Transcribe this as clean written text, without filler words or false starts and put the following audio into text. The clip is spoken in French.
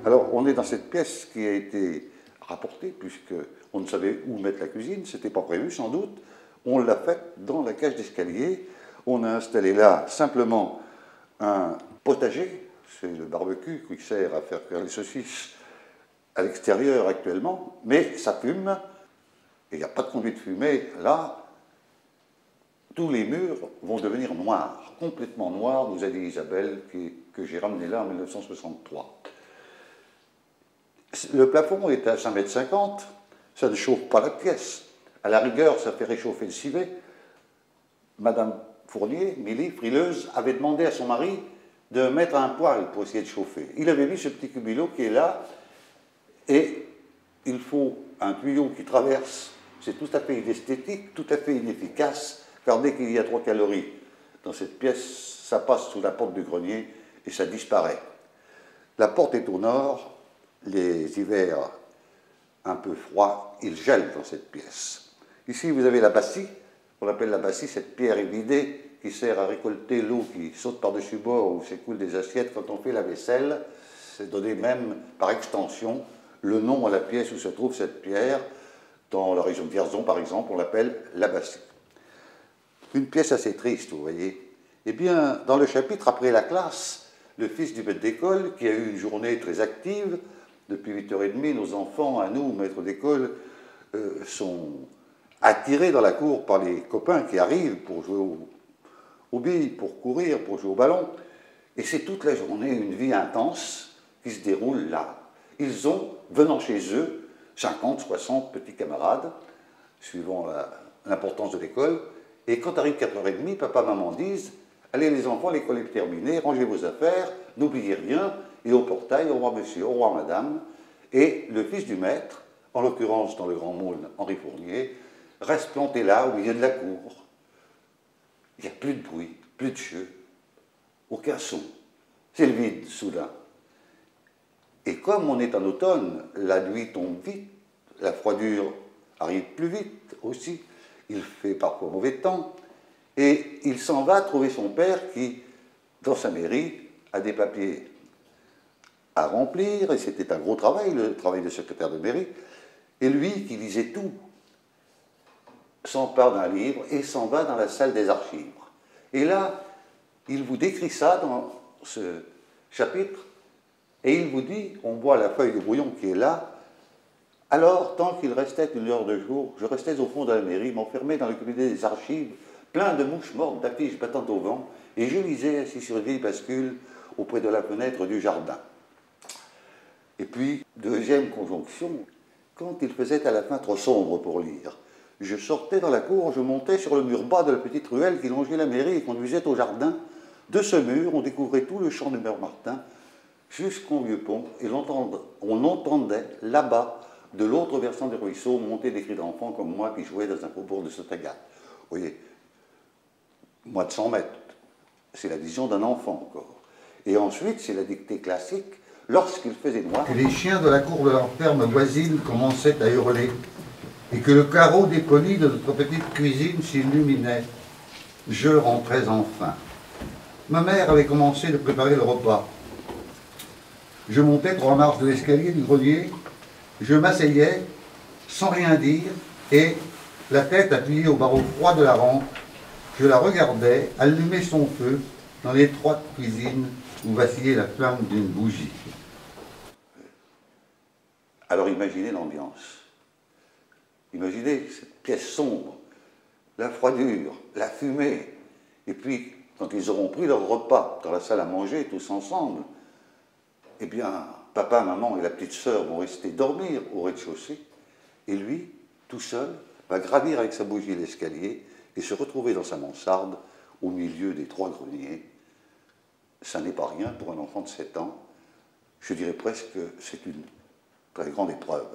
Alors, on est dans cette pièce qui a été rapportée, puisqu'on ne savait où mettre la cuisine, c'était pas prévu sans doute. On l'a faite dans la cage d'escalier. On a installé là simplement un potager, c'est le barbecue qui sert à faire cuire les saucisses à l'extérieur actuellement, mais ça fume, et il n'y a pas de conduite de fumée. Là, tous les murs vont devenir noirs, complètement noirs, nous a dit Isabelle, que j'ai ramené là en 1963. Le plafond est à 5,50 m, ça ne chauffe pas la pièce. À la rigueur, ça fait réchauffer le civet. Madame Fournier, Milly, frileuse, avait demandé à son mari de mettre un poêle pour essayer de chauffer. Il avait mis ce petit cubilo qui est là, et il faut un tuyau qui traverse. C'est tout à fait inesthétique, tout à fait inefficace, car dès qu'il y a 3 calories dans cette pièce, ça passe sous la porte du grenier et ça disparaît. La porte est au nord. Les hivers un peu froids, il gèle dans cette pièce. Ici, vous avez la bassie. On appelle la bassie cette pierre évidée qui sert à récolter l'eau qui saute par-dessus bord ou s'écoule des assiettes quand on fait la vaisselle. C'est donné même par extension le nom à la pièce où se trouve cette pierre. Dans la région de Vierzon, par exemple, on l'appelle la bassie. Une pièce assez triste, vous voyez. Eh bien, dans le chapitre après la classe, le fils du maître d'école, qui a eu une journée très active, depuis 8h30, nos enfants, à nous, maîtres d'école, sont attirés dans la cour par les copains qui arrivent pour jouer aux billes, pour courir, pour jouer au ballon. Et c'est toute la journée une vie intense qui se déroule là. Ils ont, venant chez eux, 50, 60 petits camarades, suivant l'importance de l'école. Et quand arrive 4h30, papa, maman disent « Allez les enfants, l'école est terminée, rangez vos affaires, n'oubliez rien. » Et au portail, au revoir monsieur, au revoir madame. Et le fils du maître, en l'occurrence dans le grand moule Henri Fournier, reste planté là, au milieu de la cour. Il n'y a plus de bruit, plus de jeu, aucun son. C'est le vide, soudain. Et comme on est en automne, la nuit tombe vite, la froidure arrive plus vite aussi, il fait parfois mauvais temps, et il s'en va trouver son père qui, dans sa mairie, a des papiers à remplir, et c'était un gros travail, le travail de secrétaire de mairie, et lui, qui lisait tout, s'empare d'un livre et s'en va dans la salle des archives. Et là, il vous décrit ça dans ce chapitre, et il vous dit, on voit la feuille de brouillon qui est là, alors, tant qu'il restait 1 heure de jour, je restais au fond de la mairie, m'enfermé dans le cabinet des archives, plein de mouches mortes, d'affiches battant au vent, et je lisais assis sur une vieille bascule auprès de la fenêtre du jardin. Et puis, deuxième conjonction, quand il faisait à la fin trop sombre pour lire, je sortais dans la cour, je montais sur le mur bas de la petite ruelle qui longeait la mairie et conduisait au jardin. De ce mur, on découvrait tout le champ de Meurmartin jusqu'au vieux pont, et on entendait là-bas, de l'autre versant du ruisseau, monter des cris d'enfants comme moi qui jouais dans un faubourg de Sotagat. Vous voyez, moins de 100 mètres, c'est la vision d'un enfant encore. Et ensuite, c'est la dictée classique, lorsqu'il faisait noir, que les chiens de la cour de leur ferme voisine commençaient à hurler, et que le carreau dépoli de notre petite cuisine s'illuminait. Je rentrais enfin. Ma mère avait commencé de préparer le repas. Je montais 3 marches de l'escalier du grenier, je m'asseyais sans rien dire, et, la tête appuyée au barreau froid de la rampe, je la regardais allumer son feu dans l'étroite cuisine où vacillait la flamme d'une bougie. Alors imaginez l'ambiance. Imaginez cette pièce sombre, la froidure, la fumée. Et puis, quand ils auront pris leur repas dans la salle à manger, tous ensemble, eh bien, papa, maman et la petite sœur vont rester dormir au rez-de-chaussée. Et lui, tout seul, va gravir avec sa bougie l'escalier et se retrouver dans sa mansarde au milieu des 3 greniers. Ça n'est pas rien pour un enfant de 7 ans. Je dirais presque que c'est une très grande épreuve.